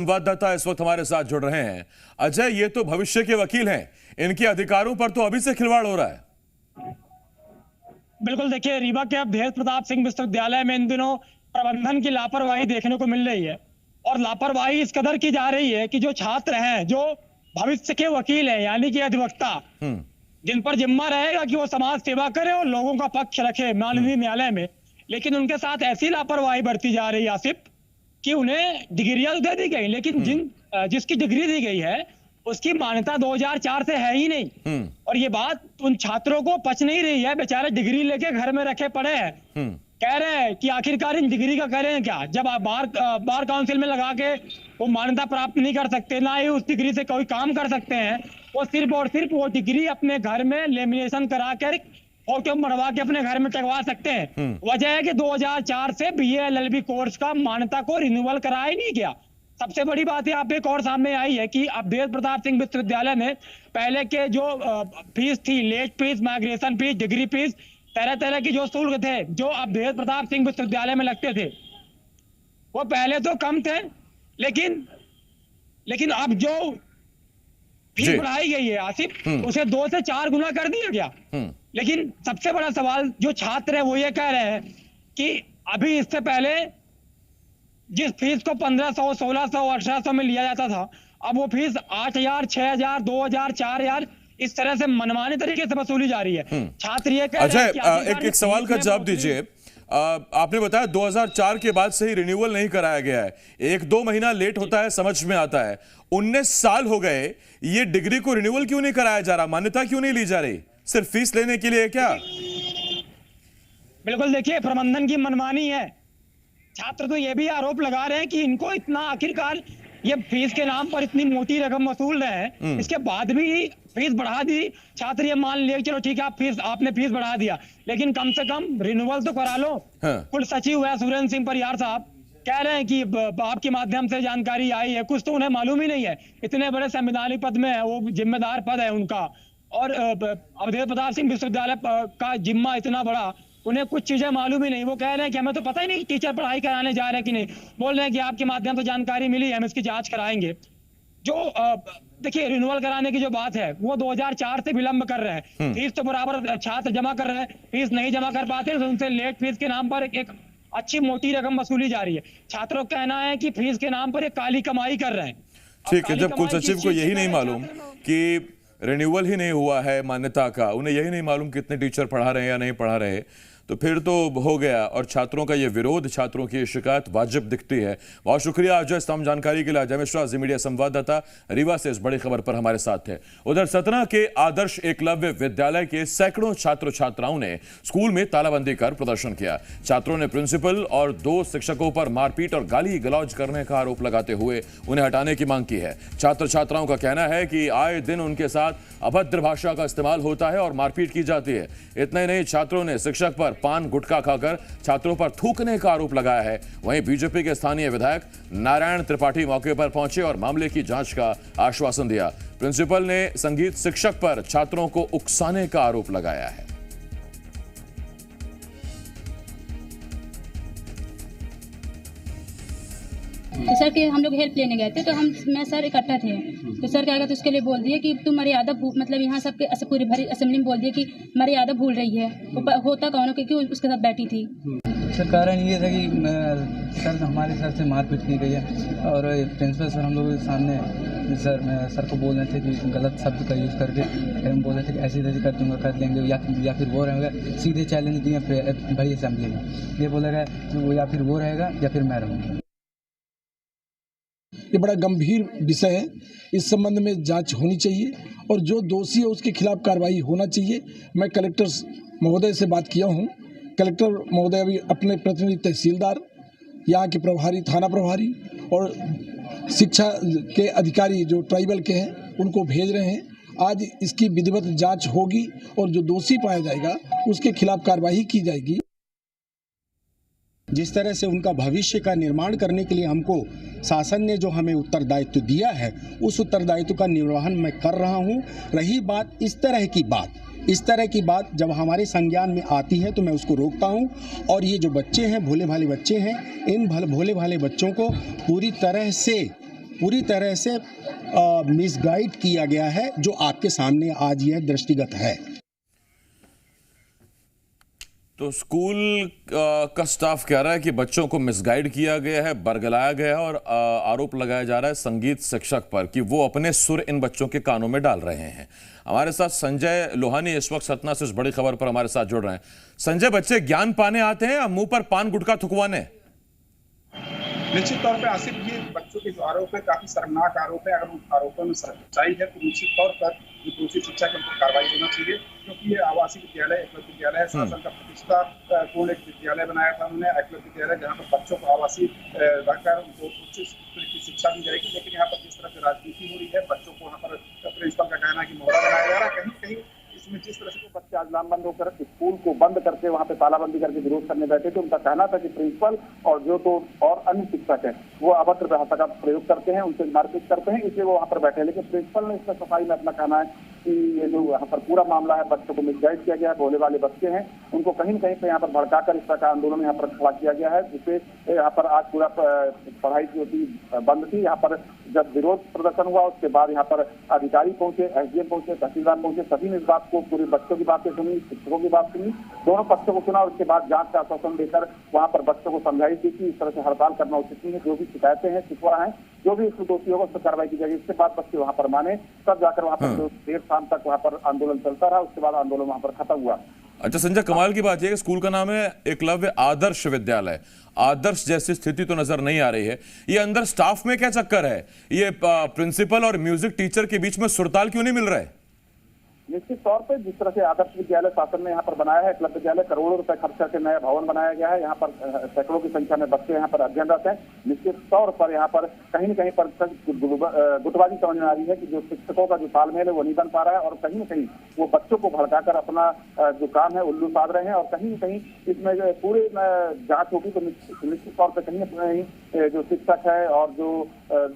संवाददाता इस वक्त हमारे साथ जुड़ रहे हैं। अजय, ये तो भविष्य के वकील हैं, इनके अधिकारों पर तो अभी से खिलवाड़ हो रहा है। बिल्कुल, देखिए रीवा के अवधेश प्रताप सिंह विश्वविद्यालय में इन दिनों प्रबंधन की लापरवाही देखने को मिल रही है और लापरवाही इस कदर की जा रही है कि जो छात्र हैं, जो भविष्य के वकील हैं यानी कि अधिवक्ता, जिन पर जिम्मा रहेगा कि वो समाज सेवा करे और लोगों का पक्ष रखे माननीय न्यायालय में, लेकिन उनके साथ ऐसी लापरवाही बरती जा रही है आसिफ कि उन्हें डिग्रियां तो दे दी गई, लेकिन जिसकी डिग्री दी गई है उसकी मान्यता 2004 से है ही नहीं। और ये बात उन छात्रों को पच नहीं रही है। बेचारे डिग्री लेके घर में रखे पड़े हैं, कह रहे हैं कि आखिरकार इन डिग्री का करें क्या, जब आप बार काउंसिल में लगा के वो मान्यता प्राप्त नहीं कर सकते, ना ही उस डिग्री से कोई काम कर सकते हैं। वो सिर्फ और सिर्फ वो डिग्री अपने घर में लेमिनेशन करा कर फोटो मरवा के अपने घर में टंगवा सकते हैं। वजह है कि 2004 से BA LLB कोर्स का मान्यता को रिन्यूअल कराया ही नहीं गया। सबसे बड़ी बात है, आप एक और सामने आई है कि अवधेश प्रताप सिंह विश्वविद्यालय में पहले के जो फीस थी, late fees, migration fees, degree fees, तरह तरह की जो शुल्क थे जो अवधेश प्रताप सिंह विश्वविद्यालय में लगते थे, वो पहले तो कम थे, लेकिन अब जो फीस बढ़ाई गई है आसिफ, उसे 2 से 4 गुना कर दिया गया। लेकिन सबसे बड़ा सवाल जो छात्र है वो ये कह रहे हैं कि अभी इससे पहले जिस फीस को 1500, 1600, 1800 में लिया जाता था, अब वो फीस 8000, 6000, 2000, 4000 इस तरह से मनमाने तरीके से वसूली जा रही है। छात्र ये कह रहे हैं कि एक सवाल का जवाब दीजिए। आपने बताया 2004 के बाद से ही रिन्यूअल नहीं कराया गया है, 1-2 महीना लेट होता है, समझ में आता है। 19 साल हो गए, ये डिग्री को रिन्यूअल क्यों नहीं कराया जा रहा, मान्यता क्यों नहीं ली जा रही, सिर्फ फीस लेने के लिए क्या? बिल्कुल, देखिए प्रबंधन की मनमानी है। छात्र तो ये भी आरोप लगा रहे हैं कि इनको इतना आखिरकार ये फीस के नाम पर इतनी मोटी रकम वसूल रहे हैं, इसके बाद भी फीस बढ़ा दी। छात्र ये मान लिए चलो ठीक है आपने फीस बढ़ा दिया, लेकिन कम से कम रिन्यूअल तो करा लो। कुल सचिव है सुरेंद्र सिंह परियार साहब, कह रहे हैं कि आपके माध्यम से जानकारी आई है, कुछ तो उन्हें मालूम ही नहीं है। इतने बड़े संवैधानिक पद में है, वो जिम्मेदार पद है उनका, और अवधेश प्रताप सिंह विश्वविद्यालय का जिम्मा इतना बड़ा, उन्हें कुछ चीजें मालूम ही नहीं। वो कह रहे हैं कि हमें तो पता ही नहीं टीचर पढ़ाई कराने जा रहे हैं कि नहीं। बोल रहे हैं कि आपके माध्यम से जानकारी मिली, हम इसकी जांच कराएंगे। जो देखिए रिन्यूअल कराने की जो बात है वो 2004 से विलंब कर रहे हैं। फीस तो बराबर छात्र जमा कर रहे हैं, फीस नहीं जमा कर पाते तो उनसे लेट फीस के नाम पर एक अच्छी मोटी रकम वसूली जा रही है। छात्रों का कहना है कि फीस के नाम पर एक काली कमाई कर रहे हैं। ठीक है, जब कुल सचिव को यही नहीं मालूम कि रिन्यूअल ही नहीं हुआ है मान्यता का, उन्हें यही नहीं मालूम कितने टीचर पढ़ा रहे हैं या नहीं पढ़ा रहे, तो फिर तो हो गया। और छात्रों का ये विरोध, छात्रों की शिकायत वाजिब दिखती है। बहुत शुक्रिया अजय, तमाम जानकारी के लिए। अजय मिश्रा, जी मीडिया संवाददाता, रीवा से इस बड़ी खबर पर हमारे साथ थे। उधर सतना के आदर्श एकलव्य विद्यालय के सैकड़ों छात्र छात्राओं ने स्कूल में तालाबंदी कर प्रदर्शन किया। छात्रों ने प्रिंसिपल और 2 शिक्षकों पर मारपीट और गाली गलौज करने का आरोप लगाते हुए उन्हें हटाने की मांग की है। छात्र छात्राओं का कहना है कि आए दिन उनके साथ अभद्र भाषा का इस्तेमाल होता है और मारपीट की जाती है। इतना ही नहीं, छात्रों ने शिक्षक पर पान गुटखा खाकर छात्रों पर थूकने का आरोप लगाया है। वहीं बीजेपी के स्थानीय विधायक नारायण त्रिपाठी मौके पर पहुंचे और मामले की जांच का आश्वासन दिया। प्रिंसिपल ने संगीत शिक्षक पर छात्रों को उकसाने का आरोप लगाया है। तो सर के हम लोग हेल्प लेने गए थे, तो मैं सर इकट्ठा थे, तो सर क्या तो उसके लिए बोल दिए कि तुम मर्यादा मतलब यहाँ सबके पूरी भरी असेंबली में बोल दिए कि मर्यादा भूल रही है। होता कौन हो, क्योंकि उसके साथ बैठी थी। सर कारण ये था कि सर हमारे सर से मारपीट की गई है और प्रिंसिपल सर हम लोगों के सामने सर को बोल रहे थे कि गलत शब्द का यूज़ करके हम बोल रहे थे कि ऐसी तैसी कर दूँगा, कर लेंगे, या फिर वो रहेगा। सीधे चैलेंज दिए बड़ी असेंबली में, ये बोलेगा वो या फिर वो रहेगा या फिर मैं रहूँगा। ये बड़ा गंभीर विषय है, इस संबंध में जांच होनी चाहिए और जो दोषी है उसके खिलाफ कार्रवाई होना चाहिए। मैं कलेक्टर महोदय से बात किया हूँ। कलेक्टर महोदय अभी अपने प्रतिनिधि तहसीलदार, यहाँ के प्रभारी, थाना प्रभारी और शिक्षा के अधिकारी जो ट्राइबल के हैं उनको भेज रहे हैं। आज इसकी विधिवत जांच होगी और जो दोषी पाया जाएगा उसके खिलाफ कार्रवाई की जाएगी। जिस तरह से उनका भविष्य का निर्माण करने के लिए हमको शासन ने जो हमें उत्तरदायित्व दिया है, उस उत्तरदायित्व का निर्वहन मैं कर रहा हूं। रही बात इस तरह की बात जब हमारे संज्ञान में आती है तो मैं उसको रोकता हूं। और ये जो बच्चे हैं, भोले भाले बच्चे हैं, इन भोले भाले बच्चों को पूरी तरह से पूरी तरह से मिसगाइड किया गया है, जो आपके सामने आज यह दृष्टिगत है। तो स्कूल का स्टाफ कह रहा है कि बच्चों को मिसगाइड किया गया है, बरगलाया गया है और आरोप लगाया जा रहा है संगीत शिक्षक पर कि वो अपने सुर इन बच्चों के कानों में डाल रहे हैं। हमारे साथ संजय लोहानी इस वक्त सतना से इस बड़ी खबर पर हमारे साथ जुड़ रहे हैं। संजय, बच्चे ज्ञान पाने आते हैं या मुंह पर पान गुटखा थुकवाने? निश्चित तौर पे आसिफ, ये बच्चों के जो आरोप है काफी शर्मनाक आरोप है। अगर उन आरोपों में सच्चाई है तो निश्चित तौर पर जो दोषी शिक्षक पर कार्रवाई होना चाहिए, क्योंकि ये आवासीय विद्यालय, एकलव्य विद्यालय है। शासन का प्रतिष्ठा पूर्ण एक विद्यालय बनाया था उन्होंने, एकलव्य विद्यालय, जहाँ पर बच्चों को आवासीय रखकर उनको उच्च की शिक्षा दी जाएगी। लेकिन यहाँ पर जिस तरह से राजनीति हो रही है, बच्चों को वहाँ पर प्रिंसिपल का कहना है कि मोहरा बनाया जा रहा है, कहीं कहीं इसमें जिस तरह से बच्चे आज लामबंद होकर स्कूल को बंद करके वहाँ पे तालाबंदी करके विरोध करने बैठे थे, उनका कहना था कि प्रिंसिपल और जो तो और अन्य शिक्षक हैं वो अभद्र भाषा का प्रयोग करते हैं, उनसे मारपीट करते हैं, इसलिए वो वहाँ पर बैठे हैं। लेकिन प्रिंसिपल ने इसमें सफाई में अपना कहना है कि ये जो यहाँ पर पूरा मामला है, बच्चों को मिसगाइड किया गया है, भोले वाले बच्चे हैं, उनको कहीं न कहीं पे यहाँ पर भड़काकर इस तरह का आंदोलन यहाँ पर खड़ा किया गया है, जिससे यहाँ पर आज पूरा पढ़ाई जो थी बंद थी। यहाँ पर जब विरोध प्रदर्शन हुआ उसके बाद यहाँ पर अधिकारी पहुंचे, एसडीएम पहुंचे, तहसीलदार पहुंचे, सभी ने इस बात को, पूरे बच्चों की बातें सुनी, शिक्षकों की बात सुनी, दोनों पक्षों को सुना और उसके बाद जांच का आश्वासन देकर वहाँ पर बच्चों को समझाई थी कि इस तरह से हड़ताल करना उचित नहीं है, जो भी शिकायतें हैं, शिकवा हैं, जो भी इसमें दोषी होगा उस पर कार्रवाई की जाएगी। इसके बाद बच्चे वहाँ पर माने, तब जाकर वहाँ पर देर शाम तक वहाँ पर आंदोलन चलता रहा, उसके बाद आंदोलन वहाँ पर खत्म हुआ। अच्छा संजय, कमाल की बात यह है कि स्कूल का नाम है एकलव्य आदर्श विद्यालय। आदर्श जैसी स्थिति तो नजर नहीं आ रही है। ये अंदर स्टाफ में क्या चक्कर है? ये प्रिंसिपल और म्यूजिक टीचर के बीच में सुरताल क्यों नहीं मिल रहा है? निश्चित तौर पे जिस तरह से आदर्श विद्यालय शासन ने यहाँ पर बनाया है, एकलव्य विद्यालय, करोड़ों रुपए खर्च करके नया भवन बनाया गया है, यहाँ पर सैकड़ों की संख्या में बच्चे यहाँ पर अध्ययनरत हैं। निश्चित तौर पर यहाँ पर कहीं न कहीं पर गुटबाजी समझ में आ रही है कि जो शिक्षकों का जो तालमेल है वो नहीं बन पा रहा है और कहीं न कहीं वो बच्चों को भड़काकर अपना जो काम है उल्लू साध रहे हैं और कहीं न कहीं इसमें पूरे जांच होगी तो निश्चित तौर पर कहीं न कहीं जो शिक्षक है और जो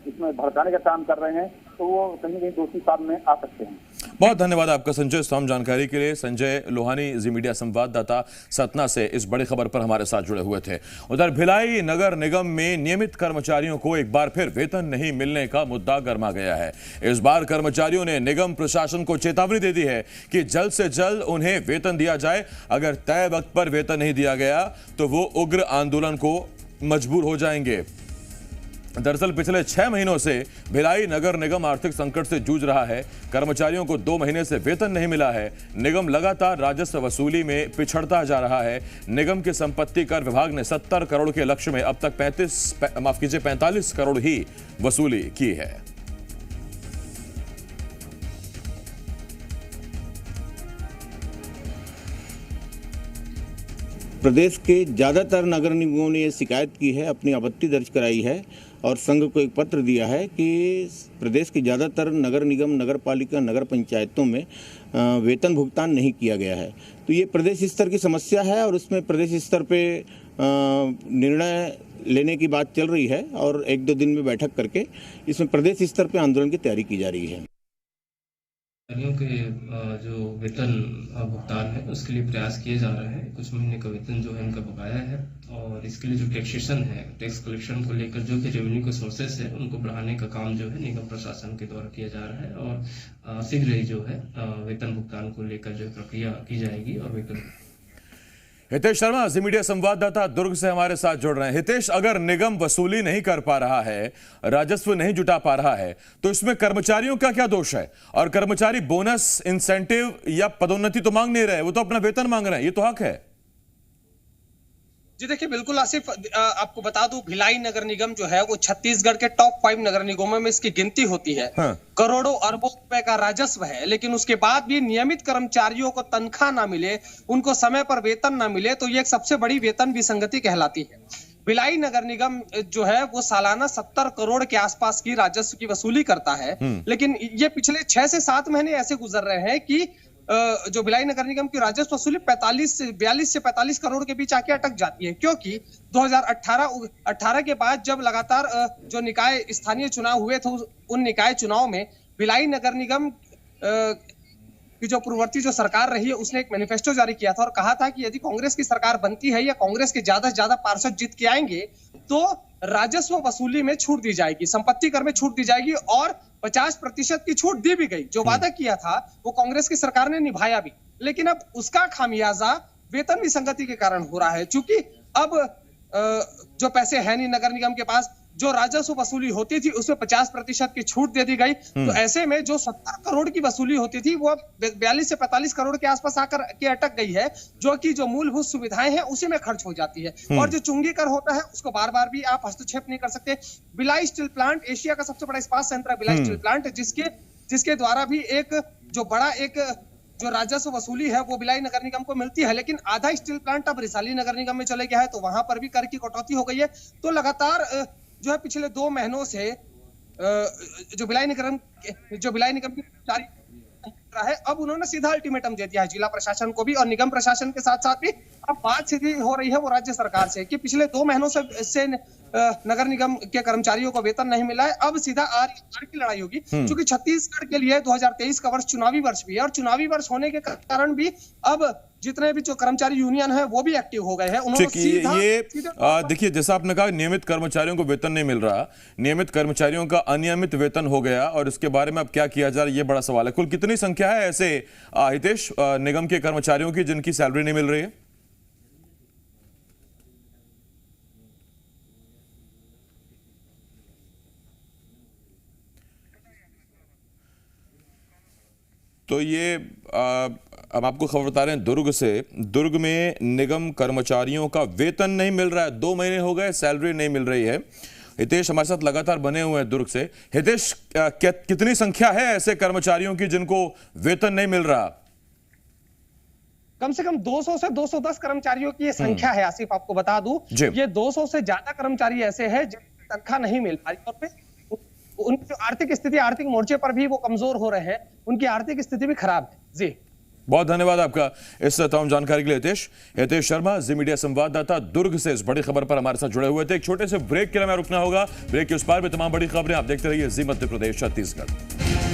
इसमें भड़काने का काम कर रहे हैं तो वो कहीं न कहीं दोषी सामने आ सकते हैं। बहुत धन्यवाद आपका संजय, इस तमाम जानकारी के लिए। संजय लोहानी, जी मीडिया संवाददाता सतना से इस बड़ी खबर पर हमारे साथ जुड़े हुए थे। उधर भिलाई नगर निगम में नियमित कर्मचारियों को एक बार फिर वेतन नहीं मिलने का मुद्दा गर्मा गया है। इस बार कर्मचारियों ने निगम प्रशासन को चेतावनी दे दी है कि जल्द से जल्द उन्हें वेतन दिया जाए। अगर तय वक्त पर वेतन नहीं दिया गया तो वो उग्र आंदोलन को मजबूर हो जाएंगे। दरअसल पिछले 6 महीनों से भिलाई नगर निगम आर्थिक संकट से जूझ रहा है। कर्मचारियों को 2 महीने से वेतन नहीं मिला है। निगम लगातार राजस्व वसूली में पिछड़ता जा रहा है। निगम के संपत्ति कर विभाग ने 70 करोड़ के लक्ष्य में अब तक 45 करोड़ ही वसूली की है। प्रदेश के ज़्यादातर नगर निगमों ने यह शिकायत की है, अपनी आपत्ति दर्ज कराई है और संघ को एक पत्र दिया है कि प्रदेश के ज़्यादातर नगर निगम, नगर पालिका, नगर पंचायतों में वेतन भुगतान नहीं किया गया है। तो ये प्रदेश स्तर की समस्या है और उसमें प्रदेश स्तर पे निर्णय लेने की बात चल रही है और 1-2 दिन में बैठक करके इसमें प्रदेश स्तर पे आंदोलन की तैयारी की जा रही है। कर्मचारियों के जो वेतन भुगतान है उसके लिए प्रयास किए जा रहे हैं। कुछ महीने का वेतन जो है उनका बकाया है और इसके लिए जो टैक्सेशन है, टैक्स कलेक्शन को लेकर जो कि रेवेन्यू के सोर्सेस है उनको बढ़ाने का काम जो है निगम प्रशासन के द्वारा किया जा रहा है और शीघ्र ही जो है वेतन भुगतान को लेकर जो प्रक्रिया की जाएगी और वेतन। हितेश शर्मा, जी मीडिया संवाददाता दुर्ग से हमारे साथ जुड़ रहे हैं। हितेश, अगर निगम वसूली नहीं कर पा रहा है, राजस्व नहीं जुटा पा रहा है, तो इसमें कर्मचारियों का क्या दोष है? और कर्मचारी बोनस, इंसेंटिव या पदोन्नति तो मांग नहीं रहे, वो तो अपना वेतन मांग रहे हैं, ये तो हक है। जी देखिए, बिल्कुल आसिफ, आपको बता दूं भिलाई नगर निगम जो है वो छत्तीसगढ़ के टॉप 5 नगर निगमों में इसकी गिनती होती है। हाँ। करोड़ों अरबों रुपए का राजस्व है, लेकिन उसके बाद भी नियमित कर्मचारियों को तनख्वाह ना मिले, उनको समय पर वेतन ना मिले, तो ये एक सबसे बड़ी वेतन विसंगति कहलाती है। भिलाई नगर निगम जो है वो सालाना 70 करोड़ के आसपास की राजस्व की वसूली करता है, लेकिन ये पिछले 6 से 7 महीने ऐसे गुजर रहे हैं कि जो भिलाई नगर निगम की राजस्व वसूली 42 से 45 करोड़ के बीच आके अटक जाती है, क्योंकि 2018 के बाद जब लगातार जो निकाय स्थानीय चुनाव हुए थे, उन निकाय चुनाव में भिलाई नगर निगम कि जो पूर्ववर्ती जो सरकार रही है उसने एक मैनिफेस्टो जारी किया था और कहा था कि यदि कांग्रेस की सरकार बनती है या कांग्रेस के ज्यादा से ज्यादा पार्षद जीत के आएंगे तो राजस्व वसूली में छूट दी जाएगी, संपत्ति कर में छूट दी जाएगी और 50% की छूट दी भी गई। जो वादा किया था वो कांग्रेस की सरकार ने निभाया भी, लेकिन अब उसका खामियाजा वेतन विसंगति के कारण हो रहा है। चूंकि अब जो पैसे है नहीं नगर निगम के पास, जो राजस्व वसूली होती थी उसमें 50% की छूट दे दी गई। तो ऐसे में जो 70 करोड़ की वसूली होती थी वो 42 से 45 करोड़ के आसपास आकर के अटक गई है, जो कि जो मूलभूत सुविधाएं हैं उसी में खर्च हो जाती है। और जो चुंगी कर होता है उसको बार बार भी आप हस्तक्षेप नहीं कर सकते। भिलाई स्टील प्लांट एशिया का सबसे बड़ा इस्पात संयंत्र है भिलाई स्टील प्लांट, जिसके द्वारा भी एक जो बड़ा एक जो राजस्व वसूली है वो भिलाई नगर निगम को मिलती है, लेकिन आधा स्टील प्लांट अब रिसाली नगर निगम में चले गया है, तो वहां पर भी कर की कटौती हो गई है। तो लगातार जो है पिछले 2 महीनों से जो भिलाई निगम की कर्मचारी है, अब उन्होंने सीधा अल्टीमेटम दे दिया है जिला प्रशासन को भी और निगम प्रशासन के साथ साथ भी। अब बात सीधी हो रही है वो राज्य सरकार से कि पिछले 2 महीनों से नगर निगम के कर्मचारियों को वेतन नहीं मिला है। अब सीधा आर की लड़ाई होगी, क्योंकि छत्तीसगढ़ के लिए 2023 का वर्ष चुनावी वर्ष भी है और चुनावी वर्ष होने के कारण भी अब जितने भी जो कर्मचारी यूनियन है वो भी एक्टिव हो गए हैं। उन्होंने देखिए, जैसा आपने कहा नियमित कर्मचारियों को वेतन नहीं मिल रहा, नियमित कर्मचारियों का अनियमित वेतन हो गया और इसके बारे में अब क्या किया जा रहा है ये बड़ा सवाल है। कुल कितनी संख्या है ऐसे हितेश निगम के कर्मचारियों की जिनकी सैलरी नहीं मिल रही है? तो ये अब आपको खबर बता रहे हैं दुर्ग से। दुर्ग में निगम कर्मचारियों का वेतन नहीं मिल रहा है, 2 महीने हो गए सैलरी नहीं मिल रही है। हितेश हमारे साथ लगातार बने हुए हैं दुर्ग से। हितेश, कितनी संख्या है ऐसे कर्मचारियों की जिनको वेतन नहीं मिल रहा? कम से कम 200 से 210 कर्मचारियों की ये संख्या है। आसिफ आपको बता दूं, ये 200 से ज्यादा कर्मचारी ऐसे हैं जिनकी तनख्वाह नहीं मिल पा रही और उनकी जो आर्थिक स्थिति, आर्थिक मोर्चे पर भी वो कमजोर हो रहे हैं, उनकी आर्थिक स्थिति भी खराब है। जी बहुत धन्यवाद आपका इस तमाम जानकारी के लिए हितेश शर्मा, जी मीडिया संवाददाता दुर्ग से इस बड़ी खबर पर हमारे साथ जुड़े हुए थे। एक छोटे से ब्रेक के लिए हमें रुकना होगा, ब्रेक के उस पार भी तमाम बड़ी खबरें आप देखते रहिए जी मध्य प्रदेश छत्तीसगढ़।